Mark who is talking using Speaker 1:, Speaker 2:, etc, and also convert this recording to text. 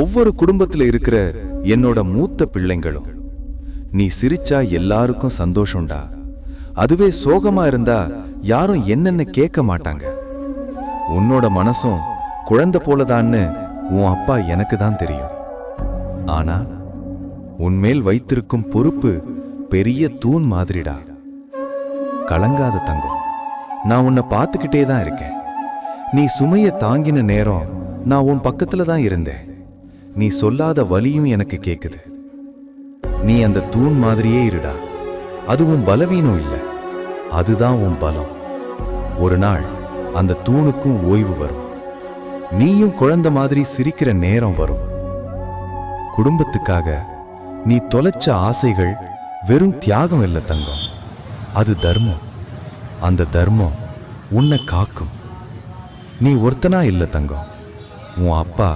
Speaker 1: ஒவ்வொரு குடும்பத்துல இருக்கிற என்னோட மூத்த பிள்ளைங்களும். நீ சிரிச்சா எல்லாருக்கும் சந்தோஷம்டா. அதுவே சோகமா இருந்தா யாரும் என்னென்ன கேட்க மாட்டாங்க. உன்னோட மனசும் குழந்தை போலதான்னு உன் அப்பா எனக்கு தான் தெரியும். ஆனா உன்மேல் வைத்திருக்கும் பொறுப்பு பெரிய தூண் மாதிரிடா. கலங்காத தங்கம், நான் உன்னை பார்த்துக்கிட்டே தான் இருக்கேன். நீ சுமைய தாங்கின நேரம் நான் உன் பக்கத்துல தான் இருந்தேன். நீ சொல்லாத வலியும் எனக்கு கேக்குது. நீ அந்த தூண் மாதிரியே இருடா. அது உன் பலவீனம் இல்லை, அதுதான் உன் பலம். ஒரு நாள் அந்த தூணுக்கும் ஓய்வு வரும். நீயும் குழந்தை மாதிரி சிரிக்கிற நேரம் வரும். குடும்பத்துக்காக நீ தொலைச்ச ஆசைகள் வெறும் தியாகம் இல்லை தங்கம், அது தர்மம். அந்த தர்மம் உன்னை காக்கும். நீ ஒருத்தனா இல்லை தங்கம், உன் அப்பா